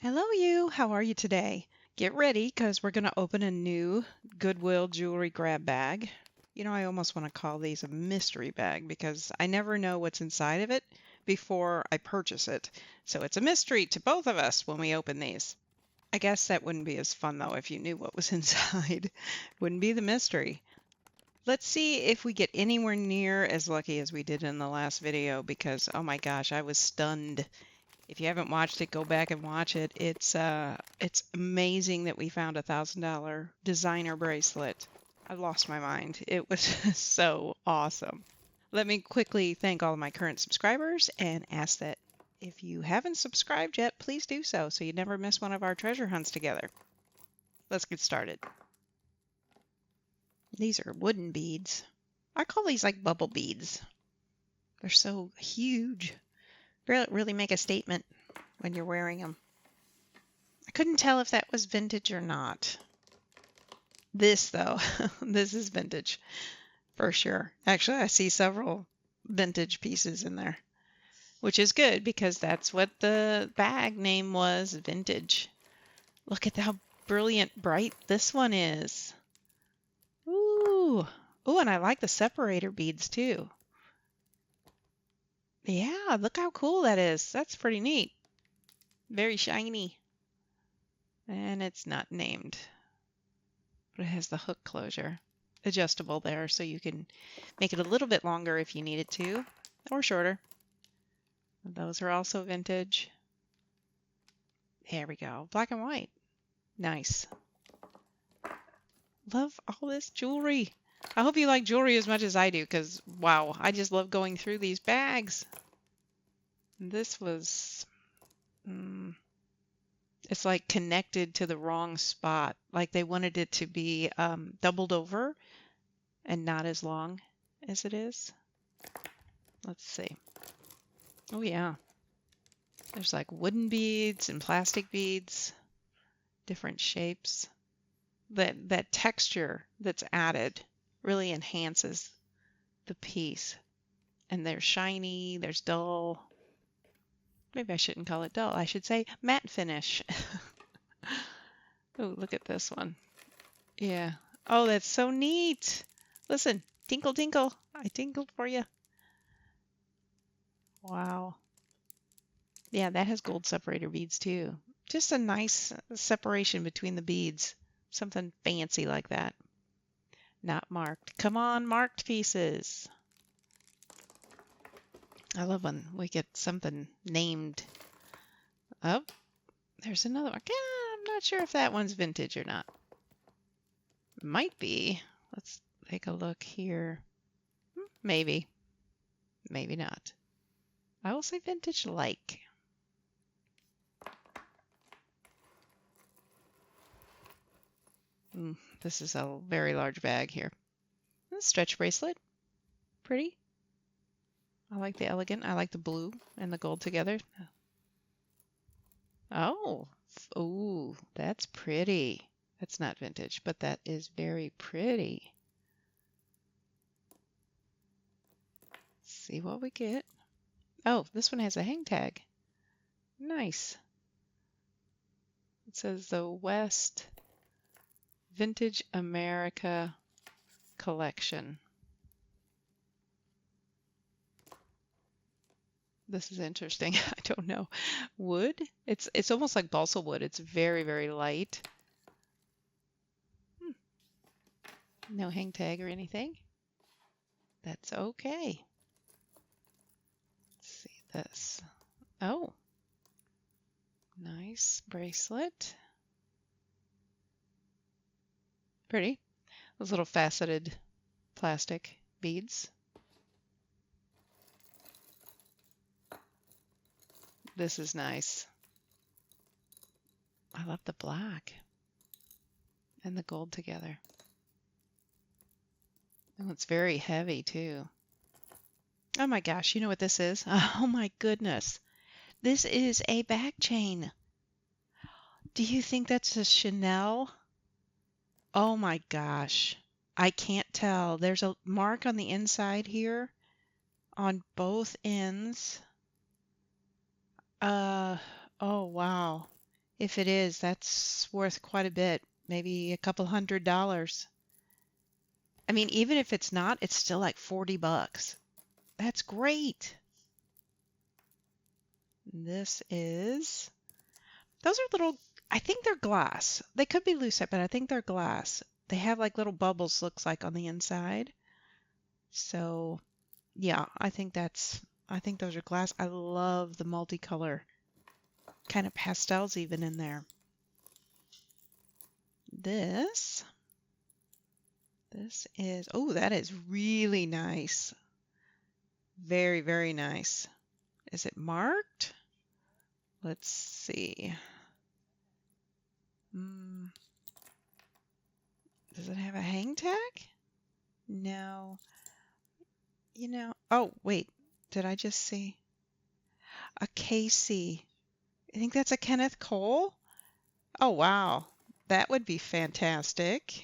Hello you, how are you today? Get ready because we're going to open a new Goodwill jewelry grab bag. You know, I almost want to call these a mystery bag because I never know what's inside of it before I purchase it. So it's a mystery to both of us when we open these. I guess that wouldn't be as fun though if you knew what was inside. Wouldn't be the mystery. Let's see if we get anywhere near as lucky as we did in the last video because oh my gosh, I was stunned. If you haven't watched it, go back and watch it. It's amazing that we found a $1,000 designer bracelet. I lost my mind. It was so awesome. Let me quickly thank all of my current subscribers and ask that if you haven't subscribed yet, please do so you never miss one of our treasure hunts together. Let's get started. These are wooden beads. I call these like bubble beads. They're so huge. Really make a statement when you're wearing them. I couldn't tell if that was vintage or not. This though, this is vintage for sure. Actually, I see several vintage pieces in there, which is good because that's what the bag name was, vintage. Look at how brilliant bright this one is. Ooh, and I like the separator beads too. Yeah, look how cool that is. That's pretty neat. Very shiny. And it's not named, but it has the hook closure. Adjustable there, so you can make it a little bit longer if you need it to, or shorter. Those are also vintage. There we go. Black and white. Nice. Love all this jewelry. I hope you like jewelry as much as I do, because wow, I just love going through these bags. This was, it's like connected to the wrong spot. Like they wanted it to be doubled over and not as long as it is. Let's see. Oh yeah. There's like wooden beads and plastic beads, different shapes. That texture that's added really enhances the piece. And there's shiny, there's dull. Maybe I shouldn't call it dull. I should say matte finish. Oh, look at this one. Yeah. Oh, that's so neat. Listen, tinkle, tinkle. I tinkled for you. Wow. Yeah, that has gold separator beads too. Just a nice separation between the beads. Something fancy like that. Not marked. Come on, marked pieces. I love when we get something named. Oh, there's another one. Yeah, I'm not sure if that one's vintage or not. Might be. Let's take a look here. Maybe. Maybe not. I will say vintage like. This is a very large bag here. Stretch bracelet. Pretty. I like the elegant. I like the blue and the gold together. Oh, that's pretty. That's not vintage, but that is very pretty. Let's see what we get. Oh, this one has a hang tag. Nice. It says the West Vintage America Collection. This is interesting. I don't know. Wood? It's almost like balsa wood. It's very, very light. No hang tag or anything. That's okay. Let's see this. Oh. Nice bracelet. Pretty. Those little faceted plastic beads. This is nice. I love the black and the gold together. Oh, it's very heavy too. Oh my gosh, you know what this is? Oh my goodness. This is a bag chain. Do you think that's a Chanel? Oh my gosh. I can't tell. There's a mark on the inside here on both ends. Oh wow. If it is, that's worth quite a bit, maybe a couple $100. I mean, even if it's not, it's still like 40 bucks. That's great. This is, those are little, I think they're glass. They could be lucite, but I think they're glass. They have like little bubbles, looks like, on the inside. So yeah, I think those are glass. I love the multicolor kind of pastels even in there. This is, oh, that is really nice. Very, very nice. Is it marked? Let's see. Does it have a hang tag? No. You know, oh, wait. Did I just see? A KC. I think that's a Kenneth Cole. Oh, wow. That would be fantastic.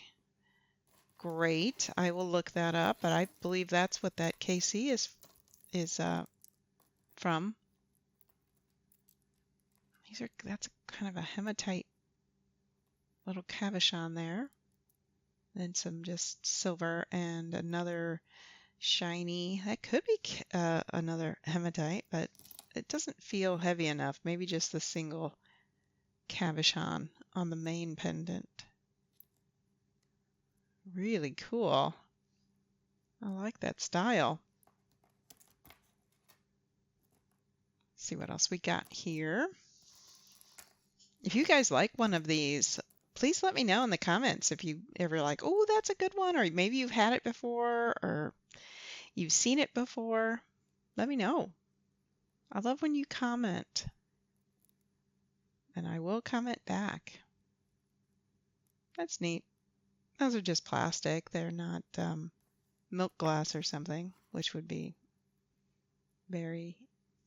Great. I will look that up, but I believe that's what that KC is from. That's kind of a hematite little cabochon there. Then some just silver and another shiny. That could be another hematite, but it doesn't feel heavy enough. Maybe just the single cabochon on the main pendant. Really cool. I like that style. Let's see what else we got here. If you guys like one of these, please let me know in the comments if you ever like, oh, that's a good one, or maybe you've had it before, or you've seen it before. Let me know. I love when you comment, and I will comment back. That's neat. Those are just plastic. They're not milk glass or something, which would be very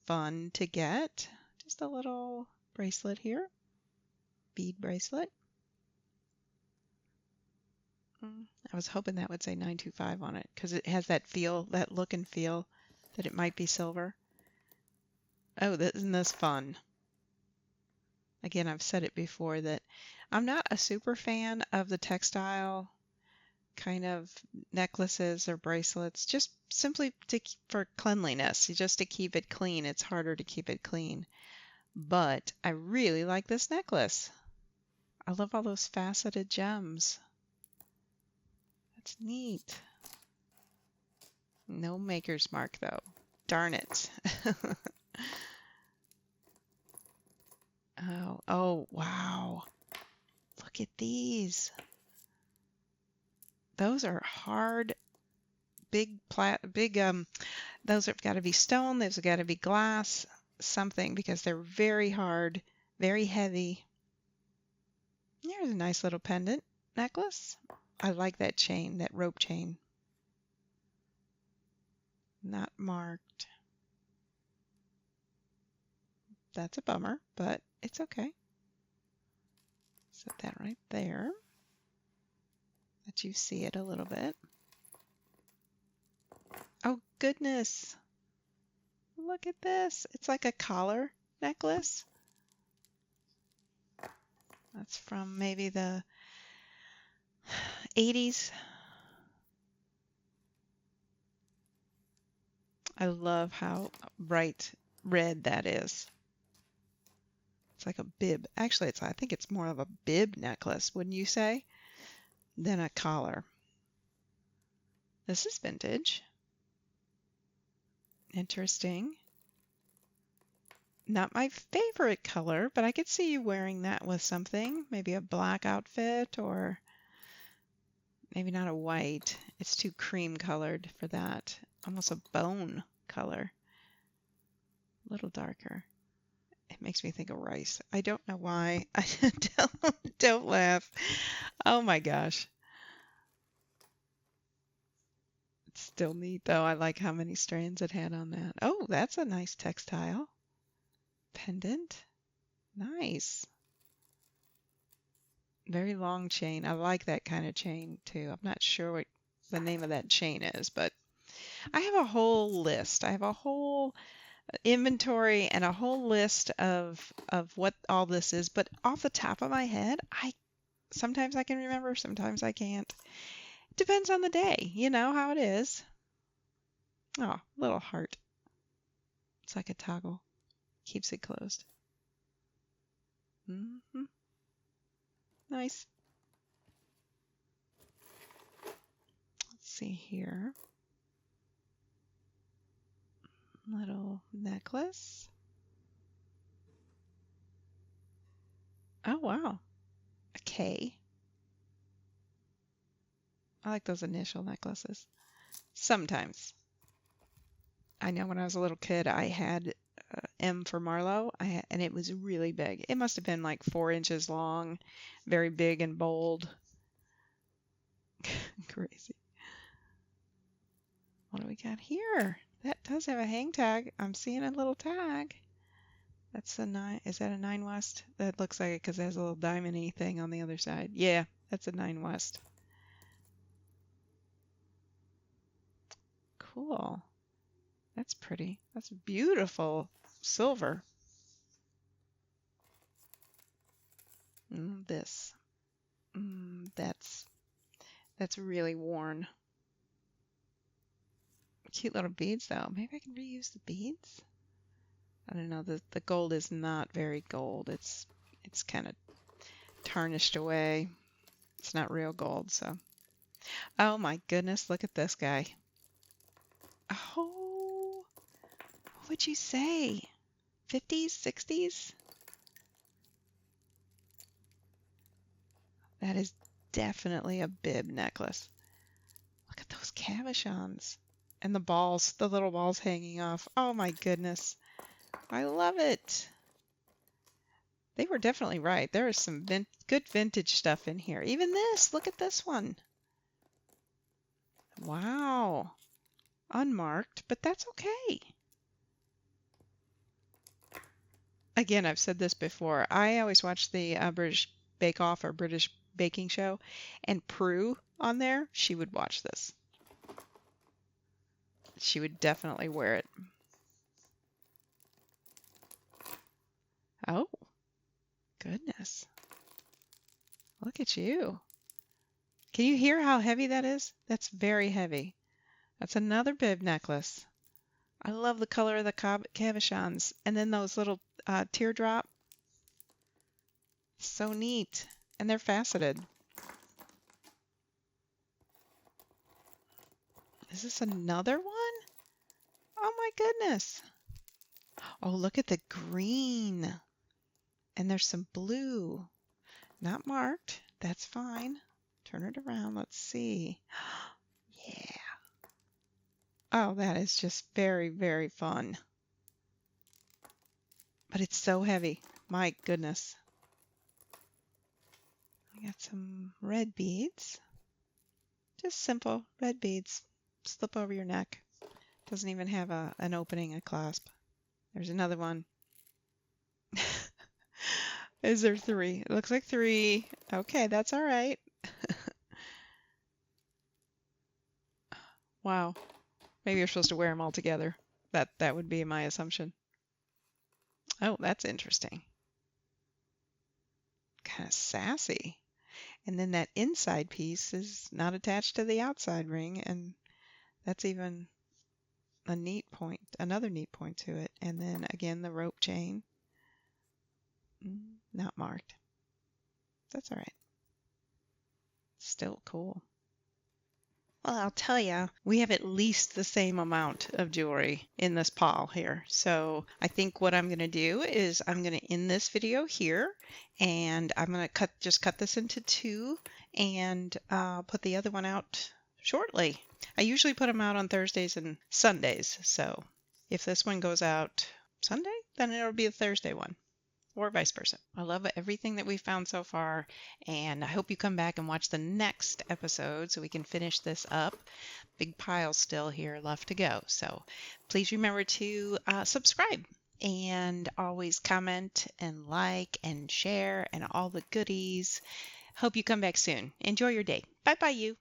fun to get. Just a little bracelet here. Bead bracelet. I was hoping that would say 925 on it because it has that feel, that look and feel that it might be silver. Oh, isn't this fun? Again, I've said it before that I'm not a super fan of the textile kind of necklaces or bracelets, just simply for cleanliness, just to keep it clean. It's harder to keep it clean. But I really like this necklace. I love all those faceted gems. That's neat. No maker's mark though. Darn it. Oh, wow. Look at these. Those are hard, those have got to be stone, those have got to be glass, something, because they're very hard, very heavy. There's a nice little pendant necklace. I like that chain, that rope chain. Not marked. That's a bummer, but it's okay. Set that right there. Let you see it a little bit. Oh goodness. Look at this. It's like a collar necklace. That's from maybe the 80s. I love how bright red that is. It's like a bib. Actually, I think it's more of a bib necklace, wouldn't you say, than a collar. This is vintage. Interesting. Not my favorite color, but I could see you wearing that with something. Maybe a black outfit, or maybe not a white. It's too cream colored for that. Almost a bone color. A little darker. It makes me think of rice. I don't know why. I don't laugh. Oh my gosh. It's still neat though. I like how many strands it had on that. Oh, that's a nice textile. Pendant. Nice. Very long chain. I like that kind of chain too. I'm not sure what the name of that chain is, but I have a whole list. I have a whole inventory and a whole list of what all this is, but off the top of my head, sometimes I can remember, sometimes I can't. Depends on the day, you know how it is. Oh, little heart. It's like a toggle. Keeps it closed. Nice. Let's see here. Little necklace. Oh, wow. A K. I like those initial necklaces. Sometimes. I know when I was a little kid, I had M for Marlowe, and it was really big. It must have been like 4 inches long, very big and bold. Crazy. What do we got here? That does have a hang tag. I'm seeing a little tag. That's a 9. Is that a 9 West? That looks like it because it has a little diamond-y thing on the other side. Yeah, that's a 9 West. Cool. That's pretty. That's beautiful silver. This. That's really worn. Cute little beads though. Maybe I can reuse the beads? I don't know. The gold is not very gold. It's kind of tarnished away. It's not real gold, so. Oh my goodness, look at this guy. Oh, what would you say? 50s, 60s? That is definitely a bib necklace. Look at those cabochons. And the balls, the little balls hanging off. Oh my goodness. I love it. They were definitely right. There is some good vintage stuff in here. Even this, look at this one. Wow. Unmarked, but that's okay. Again, I've said this before. I always watch the British Bake Off or British Baking Show, and Prue on there, she would watch this. She would definitely wear it. Oh, goodness. Look at you. Can you hear how heavy that is? That's very heavy. That's another bib necklace. I love the color of the cabochons. And then those little teardrop. So neat. And they're faceted. Is this another one? Oh my goodness. Oh, look at the green. And there's some blue. Not marked. That's fine. Turn it around. Let's see. Yeah. Oh, that is just very, very fun. But it's so heavy. My goodness. I got some red beads. Just simple red beads. Slip over your neck. Doesn't even have an opening, a clasp. There's another one. Is there 3? It looks like 3. Okay, that's all right. Wow. Maybe you're supposed to wear them all together. That would be my assumption. Oh, that's interesting. Kind of sassy. And then that inside piece is not attached to the outside ring, and that's even a neat point, another neat point to it. And then again, the rope chain. Not marked. That's all right. Still cool. Well, I'll tell you, we have at least the same amount of jewelry in this pile here. So I think what I'm going to do is I'm going to end this video here, and I'm going to just cut this into 2 and put the other one out shortly. I usually put them out on Thursdays and Sundays. So if this one goes out Sunday, then it'll be a Thursday one. Or vice versa. I love everything that we found so far, and I hope you come back and watch the next episode so we can finish this up. Big pile still here left to go. So please remember to subscribe and always comment and like and share and all the goodies. Hope you come back soon. Enjoy your day. Bye-bye, you.